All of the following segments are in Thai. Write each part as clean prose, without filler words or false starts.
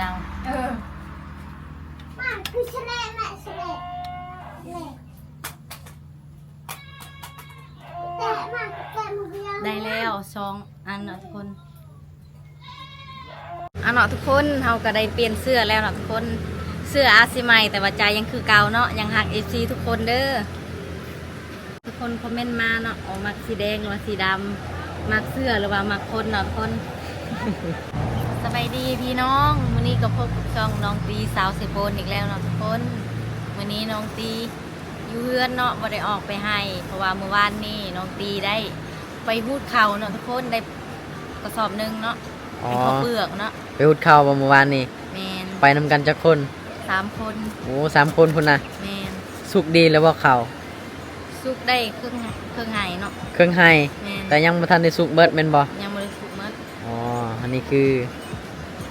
าวมันคือแฉลงแม่แฉลงแต่มันแกมือเดียวได้แล้ว2 อันเนาะทุกคนเนาะทุกคนเราก็ได้เปลี่ยนเสื้อแล้วเนาะทุกคนเสื้ออาซิใหม่แต่ว่าใจยังคือเก่าเนาะยังหัก FC ทุกคนเด้อทุกคนคอมเมนต์มาเนาะออกมักสีแดงหรือว่าสีดำมักเสื้อหรือว่ามักคนเนาะทุกคน สบายดีพี่น้องวันนี้ก็พบกับช่องน้องตีสาวเซโปนอีกแล้วเนาะทุกคนวันนี้น้องตีอยู่เฮือนเนาะบ่ได้ออกไปให้เพราะว่าเมื่อวานนี้น้องตีได้ไปหูดเข่าเนาะทุกคนได้กระสอบหนึ่งเนาะเป็นข้าวเปลือกเนาะไปหุดข้าวเมื่อวานนี้แมนไปนำกันจักคน3 คน โอ้3 คนพุ่นน่ะแมนสุกดีแล้วบ่ข้าวสุกได้เครื่องไห้เนาะเครื่องให้แต่ยังบ่ทันได้สุกเบิดแม่นบ่ยังบ่ได้สุกหมดอ๋ออันนี้คือ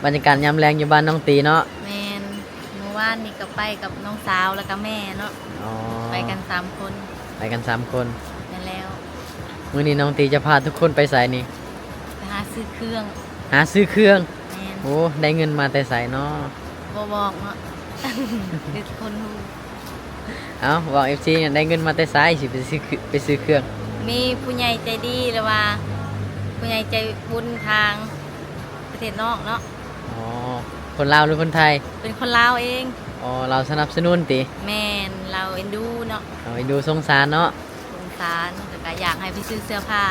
บรรยากาศยามแลงอยู่บ้านน้องตีเนาะแมนเมื่อวานนี่ก็ไปกับน้องสาวแล้วก็แม่เนาะอ๋อไปกัน3 คนไปกัน3 คนนั่นแล้วมื้อนี้น้องตีจะพาทุกคนไปไสนี่ไปหาซื้อเครื่องโอ้ได้เงินมาแต่ไสเนาะบ่บอกเนาะ เด็กคนฮู้เอ้าบอก FC เนี่ยได้เงินมาแต่ไสสิไปซื้อเครื่องมีผู้ใหญ่ใจดีหรือว่าผู้ใหญ่ใจบุญทางประเทศนอกเนาะอ๋อคนลาวหรือคนไทยเป็นคนลาวเองอ๋อเราสนับสนุนติแม่นเราเอ็นดูเนาะเอาไปดูสงสารเนาะสงสารแล้วก็อยากให้ไปซื้อเสื้อผ้า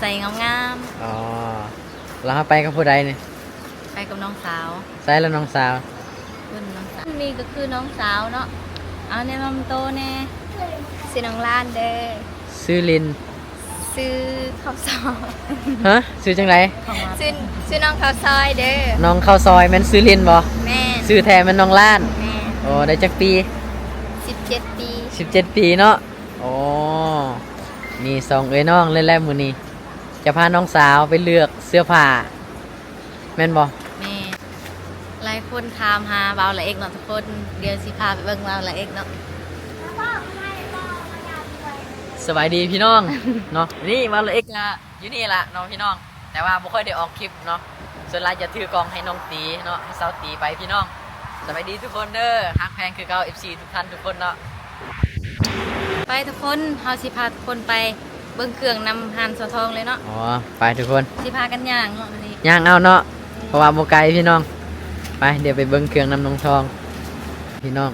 ใส่งามๆอ๋อแล้วไปกับผู้ใดเนี่ยไปกับน้องสาวใส่แล้วน้องสาวคุณน้องสาวนี่ก็คือน้องสาวเนาะเอาในลำโตแน่ซื้อน้องล้านเด้ซื้อลินซื้อข้าวซอย ฮะซื้อจังไรซื้อน้องข้าวซอยเด้น้องข้าวซอยแม่นซื้อลินบ่แม่ซื้อแทนแม่นน้องล้านแม่โอ้ได้จักปี17 ปี17 ปีเนาะโอ้นี่2เอ้ยน้องเล่นแล้วมื้อนี้จะพาน้องสาวไปเลือกเสื้อผ้าแม่นบ่แม่หลายคนถามหาบ่าวละเอกเนาะทุกคนเดี๋ยวสิพาไปเบิ่งบ่าวละเอกเนาะสบายดีพี่น้องเนาะนี่บ่าวละเอกอยู่นี่ล่ะน้องพี่น้องแต่ว่าบ่ค่อยได้ออกคลิปเนาะส่วนหลายจะถือกล้องให้น้องตีเนาะให้สาวตีไปพี่น้องสบายดีทุกคนเด้อฮักแพงคือเก่า FC ทุกท่านทุกคนเนาะไปทุกคนเฮาสิพาทุกคนไปเบิ่งเครื่องนำหานสะทองเลยเนาะอ๋อไปทุกคน สิพากันย่างเนาะมื้อนี้ย่างเอาเนาะเพราะว่าบ่ไกลพี่น้องไปเดี๋ยวไปเบิ่งเครื่องนำน้องทองพี่น้อง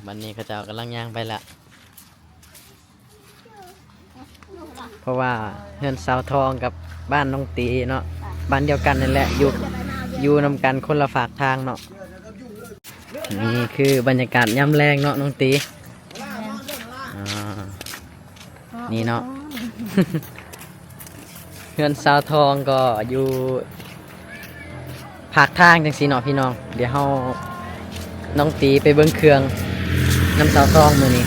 บัดนี้เขาเจ้ากำลังย่างไปละเพราะว่าเฮือนสาวทองกับบ้านน้องตีเนาะบ้านเดียวกันนั่นแหละอยู่นำกันคนละฝากทางเนาะนี่คือบรรยากาศยามแรงเนาะน้องตีนี่เนาะ เฮือนสาวทองก็อยู่ภาคทางจังสีเนาะพี่น้องเดี๋ยวเฮาน้องตีไปเบิ่งเครื่องน้ำสาวทองมื้อนี้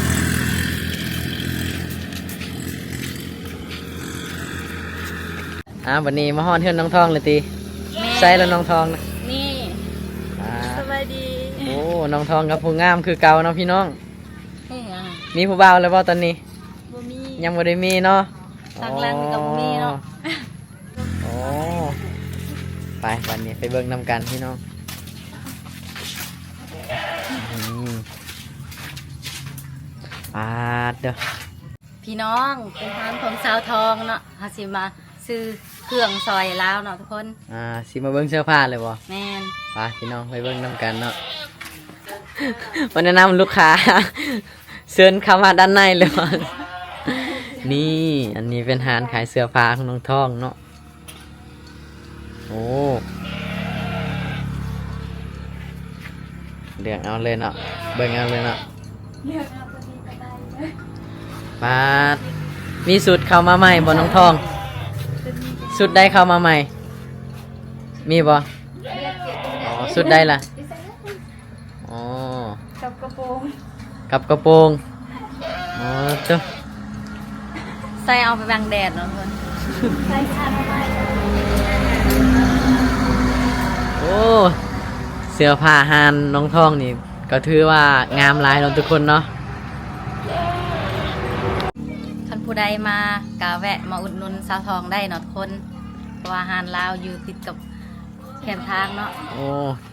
วันนี้มาฮอดเฮือนน้องทองเลยตีใส่แล้วน้องทองนะนี่สวัสดีโอ้น้องทองกับผู้งามคือเก่าเนาะพี่น้องมีผู้บ่าวแล้วบ่ตอนนี้บ่มียังบ่ได้มีเนาะทางหลังก็บ่มีเนาะโอ้ไปวันนี้ไปเบิ่งนำกันพี่น้องปาดเด้อพี่น้องเป็นทางของสาวทองเนาะเฮาสิมาซื้อเครื่องซอยลาวเนาะทุกคนสิมาเบิ่งเสื้อผ้าเลยบ่แม่นไปพี่น้องไปเบิ่งนำกันเนาะวันแนะนำลูกค้าเชิญเข้ามาด้านในเลยบ่นี่อันนี้เป็นร้านขายเสื้อผ้าของน้องทองเนาะโอ้เลือกเอาเลยเนาะเบิ่งเอาเลยเนาะมามีสุดเข้ามาใหม่บ่น้องทองสุดได้เข้ามาใหม่มีบ่อ๋อสุดได้ล่ะอ๋อกับกระโปรงอ๋อจ้ะใส่เอาไปบังแดดเนาะเพิ่นใส่ชามาใหม่โอ้เสื้อผ้าหานน้องทองนี่ก็ถือว่างามหลายเนาะทุกคนเนาะคันผู้ ใดมากะแวะมาอุดหนุนสาวทองได้เนาะทุกคนเพราะว่าอาหารลาวอยู่ติดกับแคมทางเนาะ โอ้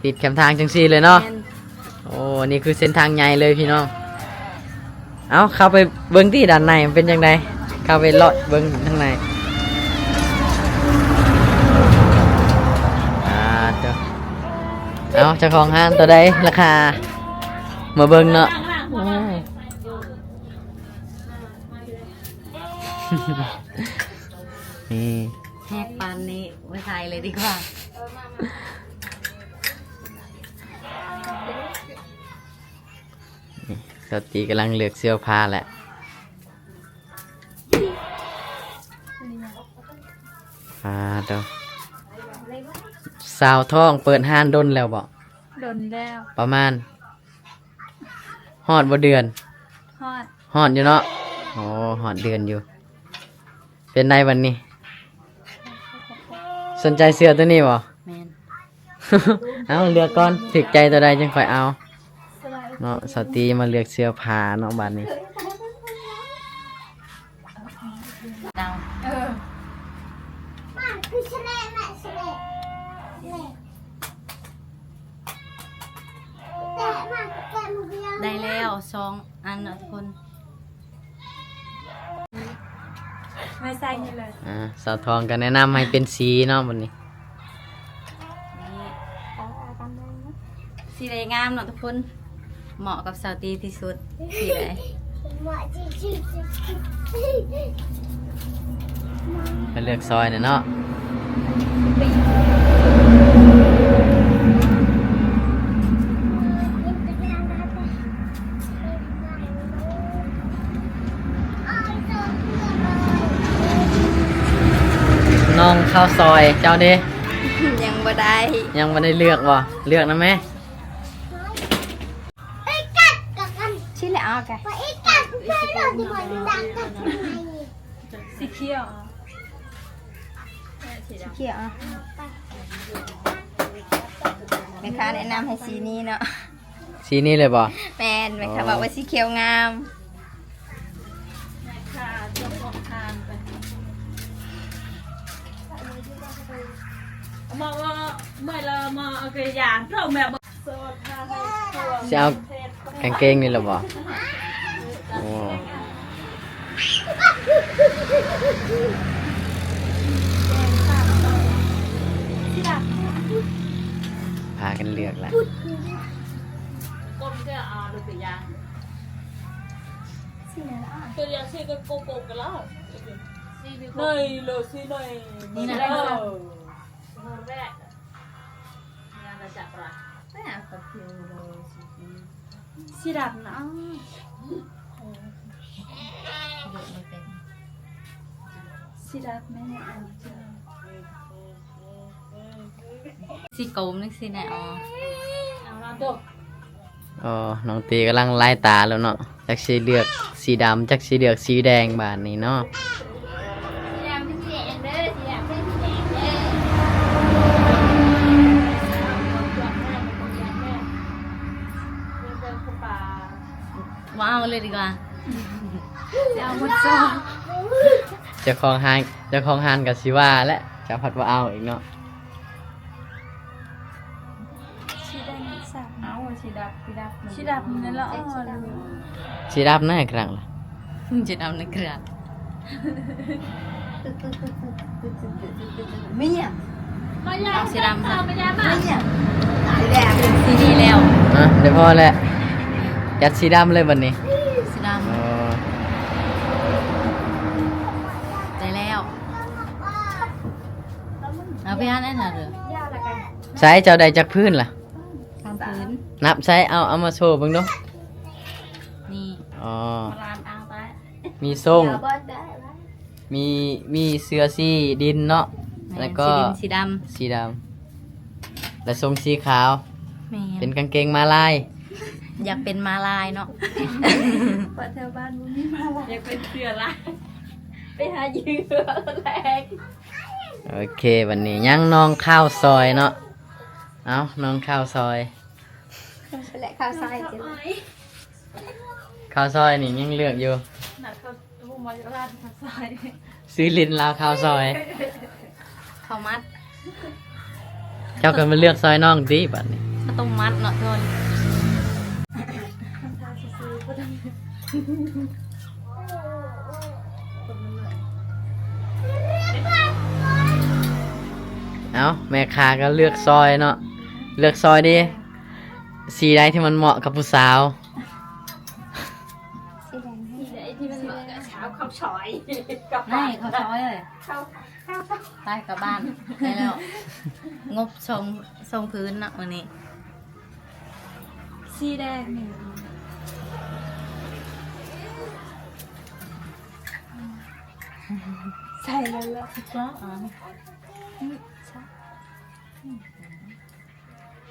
ติดแคมทางจังซี่เลยเนาะ แม่น โอ้นี่คือเส้นทางใหญ่เลยพี่น้องเอาเข้าไปเบิ่งที่ด้านในมันเป็นยังไงเข้าไปเลาะเบิ่งข้างในเจ้าเอาเจ้าของห้างตัวใดราคามาเบิ่งเนาะโอ้ นี่ แหกปานนี้ไว้ถ่ายเลยดีกว่า สตีกำลังเลือกเสื้อผ้าแหละเด้อสาวท้องเปิดห้านดนแล้วบ่ โดนแล้ว ประมาณฮอดบ่เดือน ฮอด ฮอดอยู่เนาะโอ้ฮอดเดือนอยู่ เป็นไงวันนี้ สนใจเสื้อตัวนี้บ่ แมน เอาเลือกก่อนถึกใจตัวใดจังค่อยเอาเนาะสตรีมาเลือกเสื้อผ้าเนาะบัดนี้ ดาว มาคือชนะแม่ชนะแต่มาแต่มึงยัง ได้แล้ว2 อันเนาะทุกคน ไม่ใส่นี่เลย สาวทองก็แนะนำให้เป็นสีเนาะบัดนี้ นี่สีแดงงามเนาะทุกคน เหมาะกับสาวตีที่สุดสีแดง มาจีจีจี ไปเลือกซอยน่ะเนาะ น้องข้าวซอยเจ้าเด้ ยังบ่ได้ ยังไม่ได้เลือกบ่เลือกนะแม่ ไอ้กัดกับกัน ชิแล้วเอาไก ไปไอ้กัดเพื่อนเราที่มันดังกันทำไม สีเขียว เขียวอ่ะแม่ค้าแนะนำให้สีนี้เนาะ สีนี้เลยบ่ แม่นแม่ค้าบอกว่าสีเขียวงาม ค่ะจบของทานไปมาว่าเมื่อเรามาเอาไปอย่างเราแม่โซดาให้ตัว สิเอากางเกงนี่เลยบ่โอ้พากันเลือกละ ก้มจะเอาดูตัวอย่างตัวอย่างที่ก็โกงกันแล้วหน่อยเลยสิหน่อยนี่นะแรกงานจับปลาสีดำนะ สีดำแม่อันเจอ สีโกมนึกสิแน่อ๋อ เอาละตัว อ๋อน้องตีกำลังไล่ตาแล้วเนาะจักสีเลือกสีดำจักสีเลือกสีแดงบาดนี้เนาะ สีดำเป็นสีแดงเด้อสีดำเป็นสีแดงเด้อ ว้าวเลยดีกว่า จะเอาหมดซอง เจ้าของห้านกับสิว่าและจะพัดว่าเอาอีกเนาะ สีแดงสามเอาสีดำสีดำนั่นละอ๋อ สีดำน่าครั้งละ จะนำในกระดาษไม่เนี่ย ไม่ยา เอาสีดำค่ะ ไม่ยามา สีแดงเป็นสีนี้แล้ว เดี๋ยวพอแหละจัดสีดำเลยวันนี้ สีด อ๋อ ำได้แล้วเอาไปอ่านได้หน่อยเหรอ ใช้เจ้าใดจากพื้นล่ะ ตามพื้น นับใช้เอามาโชว์เบิ่งดู นี่ อ๋อ ลามเอาไป มีส่งมีเสื้อสีดินเนาะ แล้วก็ สีดินสีด สีดำและทรงสีขาว ำแม่ เป็นกางเกงมาลาย อยากเป็นมาลายเนาะ ปัดแถวบ้านมึงนี่มาละอยากเป็นเสือละไปหาเหยื่อแรก โอเควันนี้ยังน้องข้าวซอยเนาะ เอาน้องข้าวซอย และข้าวไส้ ข้าวซอยนี่ยังเลือกอยู่ หนักเขาทุ่ม มาจากร้านข้าวซอย ซื้อลิ้นลาวข้าวซอย ข้าวมัด เจ้าก็มาเลือกซอยน้องดิบัดนี้ ข้าวต้มมัดเนาะทุกคน ทานซื้อก็ได้ เอาแม่ค้าก็เลือกซอยเนาะเลือกซอยดิสีใดที่มันเหมาะกับผู้สาว สีแดงให้ ที่ไหนที่มันเหมาะกับเช้าข้าวซอย ไม่ข้าวซอยเลย ข้าว ไปกลับบ้านได้แล้ว งบทรงพื้นเนาะวันนี้ สีแดงนี่ใส่เลยละ ก็อ๋อ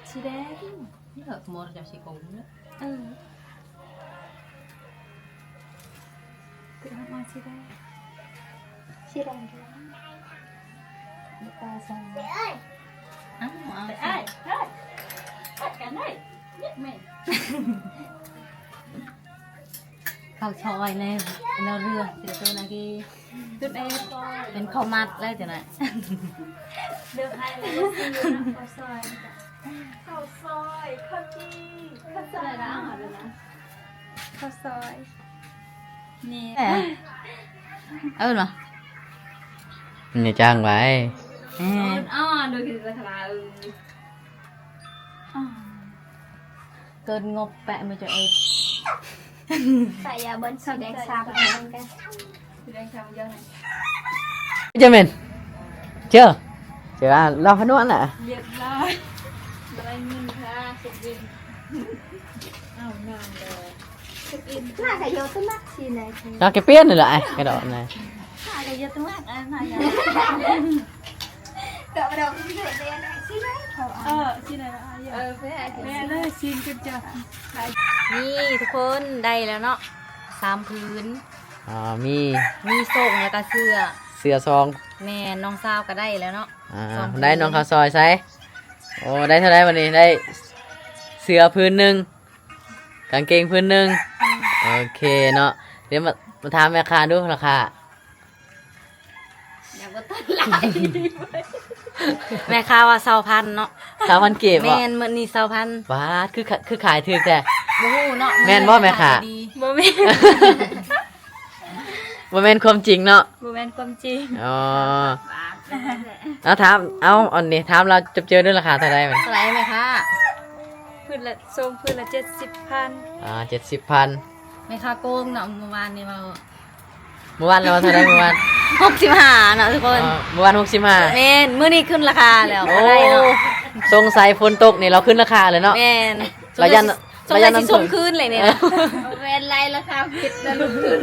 สีแดง นี่ก็หมดจากสีกุ้งเนาะ คือทำมาสีแดง สีแดงด้วยตาใส่ อ้าวเอา ได้กันได้ไม่ ข้าวซอยในแนวเรือเดี๋ยวตัวนากี จุดเอซอย เป็นข้าวมัดแล้วจ้ะนะ เลือกให้เลยข้าวซอยข้าวซอยข้าวจีข้าวซอยแล้วเหรอนะข้าวซอยนี่ เหรอ นี่จ้างไว้ อ๋อดูคือราคาเกินงบแปะมาจะเอ็ด ใส่ยาเบิ้ลสีแดงซ้ำเหมือนกัน สีแดงชามเยอะไหม เจ้าเมนเจอเราพนวนอ่ะ เรียบร้อยได้เงินค่ะสุดยินเอางานเลยสุดยิน น่าจะเยอะมากสีไหนสี เราแกเปี้ยนนี่แหละไอ้กระโดดนี่ น่าจะเยอะมากอ่ะน่าจะเกิดมาดอกที่เกิดเรียนสีไหนเขา ที่ไหนละแม่ แม่ เลยชิมกันจ้ะ นี่ทุกคนได้แล้วเนาะ3 พื้น มี มีส่งแล้วก็เสื้อ เสื้อซอง แม่น้องสาวก็ได้แล้วเนาะ ซอง ได้น้องข้าวซอยใส่โอ้ได้เท่าไรวันนี้ได้เสื้อพื้นหนึ่งกางเกงพื้นหนึ่งโอเคเนาะเดี๋ยวมาถามแม่ค้าดูราคา อยากว่าต้นไหลแม่ค้าว่า2,000เนาะ 3,000เก็บ แม่ อ่ะ นมื้อนี้2,000 ว้าดคือขายถือแต่ บ่ฮู้เนาะ แม่นบ่แม่ค้า ดี โมเมนต์ บ่แม่นความจริงเนาะ โมเมนต์ความจริง อ๋อเอาถามเอาอันนี้ถามเราจะเจอด้วยราคาเท่าไรมัน เท่าไหร่แม่ค้า พื้นละทรงพื้นละ70,000 70,000 แม่ค้าโกงเนาะเมื่อวานนี่ว่า เมื่อวานเราเท่าไรเมื่อวาน 65เนาะทุกคน เมื่อวาน65 แม่นมื้อนี้ขึ้นราคาแล้ว โอ้ ได้เนาะ สงสัยฝนตกนี่เราขึ้นราคาเลยเนาะ แม่น ระยะ สงสัยสิส่งคืนเลยเนี่ยนะ เวนไรราคาผิดแล้วลุกขึ้น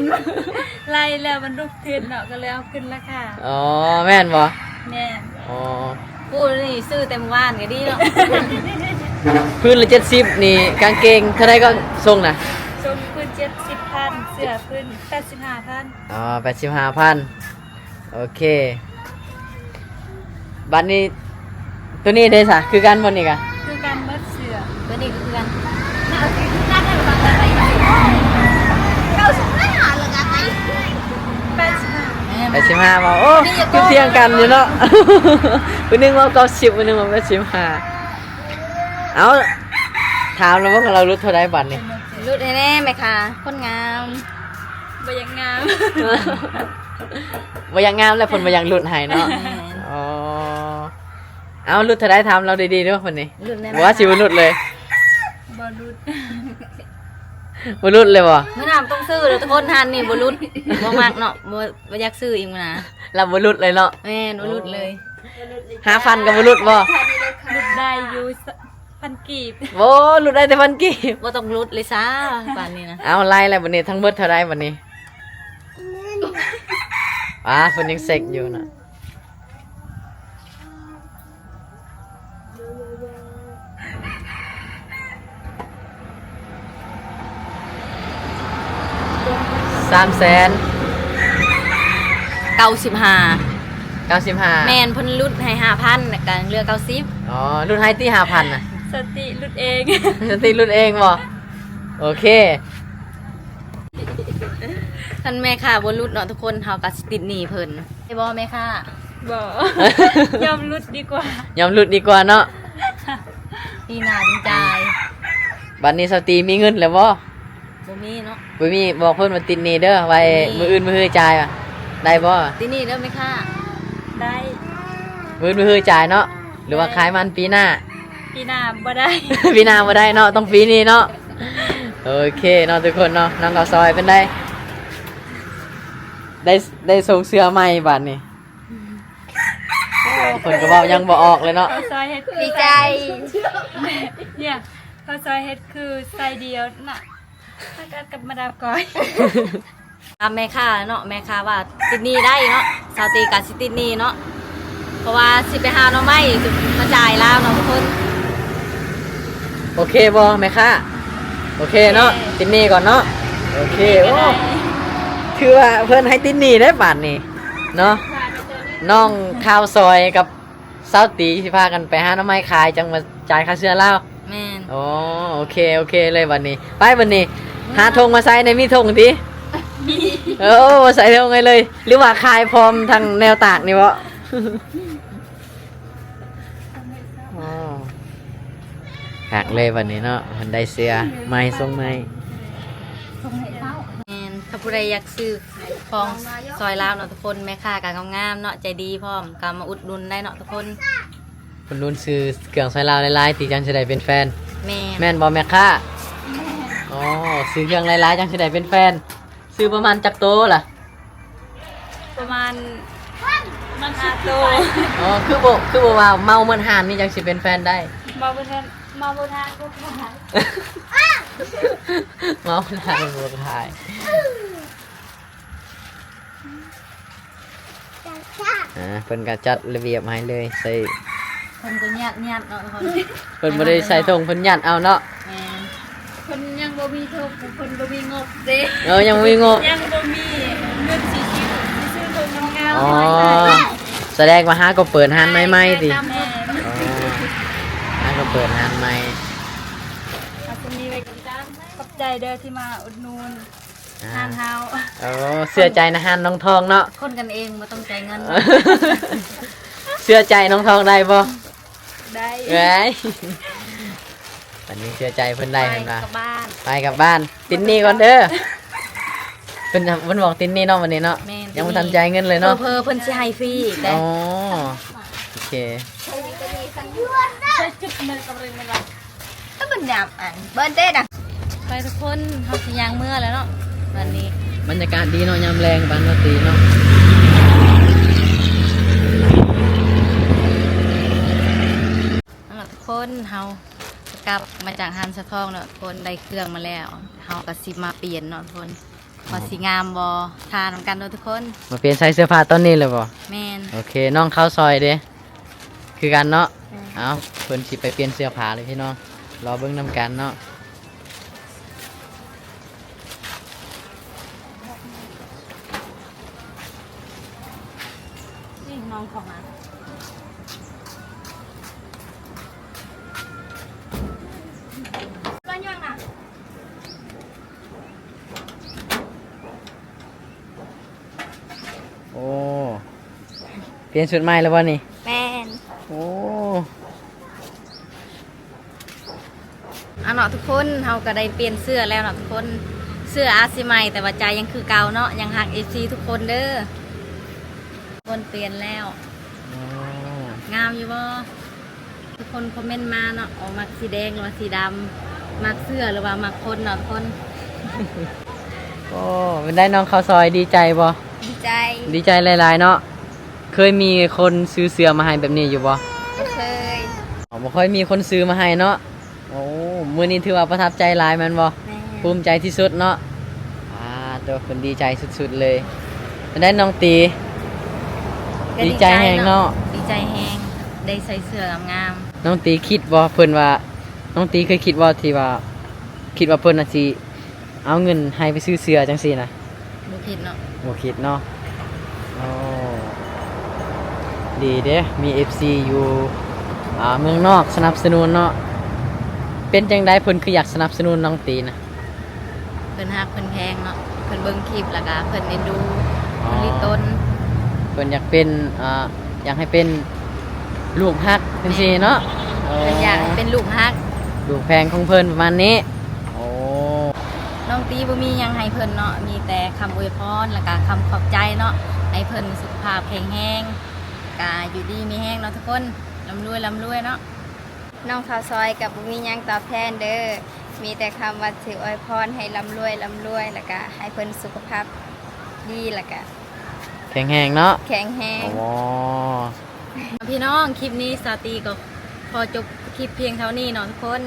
ไล่แล้วมันลุกขึ้นเนาะก็เลยเอาขึ้นราคา อ๋อแม่นบ่ แม่น อ๋อ กูนี่ซื้อเต็มว่านก็ดีเนาะ พื้นละ70นี่กางเกงเท่าไรก็ส่งนะ ทรงพื้น70,000เสื้อพื้น85,000 อ๋อ85,000โอเคบัดนี้ตัวนี้ได้ซะคือกันบ่นี่กะ คือการเบิดเสื้อ ตัวนี้ก็คือกัน เราสมัยหาละกันไหม 85 85บ่โอ้คือเที่ยงกันอยู่เนาะ มื้อนึงว่า90มื้อนึงว่า85เอาถามแล้วว่าเรารู้เท่าไรบัดนี่ รุดแน่ๆไหมคะคนงาม บ่ยังงาม บ่อยังงามแล้วเพิ่นบ่อยังหลุดให้เนาะ อ๋อ เอาหลุดเท่าไรถามเราดีๆเด้อคนนี้ รุดแน่ บ่ว่าสิบ่หลุดเลย บ่รุด บ่หลุดเลยบ่ เมื่อน้ำต้องซื้อเลยทุกคนทานนี่บรุดบ่มักเนาะบ่อยากซื้ออีกมื้อนะ เราบ่หลุดเลยเนาะ แม่นบ่รุดเลย 5,000ก็บ่หลุดบ่ รุดได้อยู่พันกีบ โอ้หลุดได้แต่1,000กีบ บ่ต้องรุดเลยซ่าป่านนี้นะ เอาไล่แล้วบัดนี้ทั้งเบิดเท่าไรบัดนี้เพิ่นยังเซ็กอยู่น่ะ300,000 95 95 แม่นเพิ่นรุดให้5,000แล้วก็เหลือ90 อ๋อรุ่นไฮตี้ 5,000น่ะ สติรุดเอง สติรุ่นเองบ่โอเค ท่านแม่ค่ะบ่รุดเนาะทุกคนเฮาก็สิติดหนี้เพิ่นไอ้บ่แม่ค่ะ บ่ ยอมรุดดีกว่า ยอมหลุดดีกว่าเนาะ ปีหน้าจริงใจาย บัดนี้สตรีมีเงินแล้วบ่ บ่มีเนาะ บ่มีบอกเพิ่นว่าติดหนี้เด้อไว้ มี มื้ออื่นมื้อฮื้อจ่ายว่ะได้บ่ ติดหนี้เด้อแม่ค่ะ ได้ มื้ออื่นมื้อฮื้อจ่ายเนาะหรือว่าขายมันปีหน้า ปีหน้าบ่ได้ ปีหน้าบ่ได้เนาะต้องปีนี้เนาะโอเคเนาะทุกคนเนาะน้องข้าวซอยเป็นได้ได้ส่งเสื้อใหม่บัดนี้โอ้เพิ่นก็เว้ายังบ่ออกเลยเนาะ ข้าวซอยเฮ็ดคือ ดีใจ เนี่ยข้าวซอยเฮ็ดคือใส่เดียวน่ะถ้ากัดกับมาดามก้อย ตามแม่ค่ะเนาะแม่ค่ะว่าติดหนี้ได้เนาะสาวตีกับสิติดหนี้เนาะเพราะว่าสิไปหาหน่อไม้มาจ่ายแล้วเนาะทุกคน โอเคบ่แม่ค้าโอเคเนาะติดหนี้ก่อนเนาะโอเคโอ้ถือว่าเพิ่นให้ติดหนี้ได้บาดนี้เนาะน้องข้าวซอยกับสาวตีสิพากันไปหาหน่อไม้ขายจังมาจ่ายค่าเสื้อแล้ว แม่น อ๋อโอเคเลยวันนี้ไปวันนี้หาธงมาใส่ในมีธงทีโอ้ใส่ธงไงเลย หรือว่าคายพร้อมทางแนวตากนี่วะอ๋อหักเลยวันนี้เนาะมันได้เสื้อไม้ทรงไม้ แม่นถ้าผู้ใดอยากซื้อของซอยลาวเนาะทุกคนแม่ค้าก็งามๆเนาะใจดีพร้อมก็มาอุดหนุนได้เนาะทุกคน คนรุ่นซื้อเครื่องใส่ลาวหลายๆตีจังจะได้เป็นแฟน แม่น แม่นบอแม่ค้าอ๋อซื้อเครื่องหลายๆจังจะได้เป็นแฟน ซื้อประมาณจักโตล่ะ ประมาณ5โต อ๋อคือบ่ว่าเมาเหมือนห่านนี่จังสิเป็นแฟนได้ มาบ่ทันมาบ่ทันก็ขาย เมาหน้าเป็นบัวขาย เพิ่นก็จัดระเบียบให้เลยใส่ เพิ่นก็ญาติเนาะทุกคน เพิ่นบ่ได้ใส่ธงเพิ่นยัดเอาเนาะ แม่น คนยังบ่มีทุกคนบ่มีงบเด้ ยังบ่มีงบ ยังบ่มีเงินสิซื้อทุนงาม อ๋อแสดงว่าหาก็เปิดร้านใหม่ๆติ แม่ อ๋อหาก็เปิดร้านใหม่ อาจจะมีไว้กันจ้างขอบใจเด้อที่มาอุดหนุน อ่า ทานเฮา อ๋อเสื้อใจนะฮันน้องทองเนาะ คนกันเองบ่ต้องจ่ายเงิน เสื้อใจน้องทองได้บ่ ได้ เอ้ยวันนี้เสื้อใจเพิ่นได้เพิ่น ไป ว่า กลับบ้าน ไปกลับบ้านติดหนี้ก่อนเด้อเพิ่นบอกติดหนี้เนาะวันนี้เนาะ แม่น ยังบ่ทันจ่ายเงินเลยเนาะ เพิ่นสิให้ฟรีอีกเด้ อ๋อโอเค ใช้จุดมันกับเรื่องมันว่า ถ้ามันหยาบอันเบิ้นเด้น่ะไปทุกคนเฮาสิย่างเมื่อแล้วเนาะวันนี้ บรรยากาศดีเนาะยามแรงบ้านนาตีเนาะ นั่นแหละทุกคนเฮากลับมาจากฮันสะทองเนาะทุกคนได้เครื่องมาแล้วเฮาก็สิมาเปลี่ยนเนาะทุกคนว่าสิงามบ่ทานำกันเนาะทุกคน มาเปลี่ยนใส่เสื้อผ้าตอนนี้เลยบ่ แม่น โอเคน้องเข้าซอยเด้คือกันเนาะเอาเพิ่นสิไปเปลี่ยนเสื้อผ้าเลยพี่น้องรอเบิ่งนำกันเนาะ นี่น้องของมา ร้อนยังน่ะ โอ้เปลี่ยนชุดใหม่แล้วบ่นี่ แม่น โอ้ เอาเนาะทุกคนเฮาก็ได้เปลี่ยนเสื้อแล้วเนาะทุกคนเสื้ออาซิใหม่แต่ว่าใจยังคือเก่าเนาะยังหัก FC ทุกคนเด้อคนเปลี่ยนแล้ว โอ้ งามอยู่บ่ทุกคนคอมเมนต์มาเนาะออกมักสีแดงหรือว่าสีดำมักเสื้อหรือว่ามักคนเนาะทุกคน โอ้เป็นได้น้องเข้าซอยดีใจบ่ ดีใจ ดีใจหลายๆเนาะเคยมีคนซื้อเสื้อมาให้แบบนี้อยู่บ่ เคย อ๋อบ่ค่อยมีคนซื้อมาให้เนาะโอ้มื้อนี้ถือว่าประทับใจหลายแม่นบ่ แม่ ภูมิใจที่สุดเนาะตัวคนดีใจสุดๆเลยได้น้องตี ก็ ดีใจแฮงเนาะ ดีใจแฮงได้ใส่เสื้องาม น้องตีคิดว่าเพิ่นว่า น้องตีเคยคิดว่าที่ว่า คิดว่าเพิ่นน่ะสิเอาเงินให้ไปซื้อเสื้อจังซี่นะ ๆบ่คิดเนาะ บ่คิดเนาะโอ้ดีเด้มี FC อยู่เมืองนอกสนับสนุนเนาะเป็นจังได๋เพิ่นคืออยากสนับสนุนน้องตีนะ เพิ่นฮักเพิ่นแพงเนาะ พิ่นเบิ่งคลิปแล้วก็เพิ่นเอ็นดู อ๋อ ผลิตต้น เพิ่นอยากเป็นอยากให้เป็นลูกฮักจังซี่เนาะ เพิ่นอยากให้เป็นลูกฮัก ลูกแพงของเพิ่นประมาณนี้โอ้ น้องตีบ่มีหยังให้เพิ่นเนาะมีแต่คำอวยพรแล้วก็คำขอบใจเนาะให้เพิ่นสุขภาพแข็งแรงก็อยู่ดีมีแรงเนาะทุกคนร่ำรวยเนาะ น้องข้าวซอยกับบุมีหยังตอบแทนเด้อมีแต่คำว่าถืออวยพรให้ร่ำรวยแล้วก็ให้เพิ่นสุขภาพดีแล้วก็ แข็งแรงเนาะ แข็งแรง โอ้ พี่น้องคลิปนี้สาตีก็พอจบคลิปเพียงเท่านี้เนาะทุกคน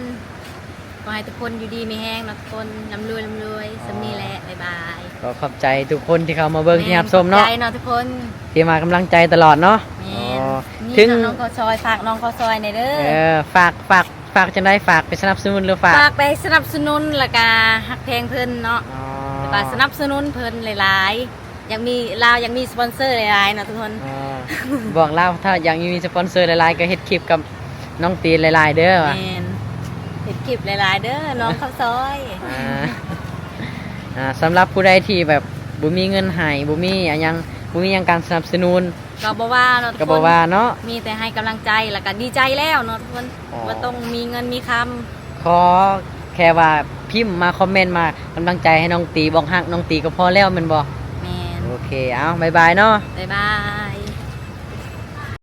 ขอให้ทุกคนอยู่ดีมีแห้งเนาะทุกคนร่ำรวยสำนีแหละบ๊ายบาย ก็ขอบใจทุกคนที่เข้ามาเบิ่งที่รับชมเนาะ ขอบใจเนาะทุกคน ที่มากำลังใจตลอดเนาะ แม่ อ๋อ นี่ ถึง น้องข้าวซอยฝากน้องข้าวซอยในอยเด้อ ฝากจะได้ฝากไปสนับสนุนหรือฝาก ฝากไปสนับสนุนแล้วก็หักเพลงเพิ่นเนาะ อ๋อ แล้วก็สนับสนุนเพิ่นหลายๆยังมีลาวยังมีสปอนเซอร์หลายๆเนาะทุกคน อ๋อบอกเล่าถ้าอยากมีสปอนเซอร์หลายๆก็เฮ็ดคลิปกับน้องตีนหลายๆเด้อว่ะ แม่นเห็ดคลิปหลายๆเด้อน้องข้าวซอย อ่าสำหรับผู้ใดที่แบบบ่มีเงินให้บ่มีอะหยังบ่มีหยังการสนับสนุน ก็บ่ว่าเนาะทุ ก็ ก บ่ คน ว่าเนาะ มีแต่ให้กำลังใจแล้วก็ดีใจแล้วเนาะทุกคน อ๋อ ว่าต้องมีเงินมีค ขอแค่ว่าพิมพ์มาคอมเมนต์มากำลังใจให้น้องตีบอกฮักน้องตีก็พอแล้วแม่นบ่ ำแมน โอเคเอาบ๊ายบายเนาะ บ๊ายบาย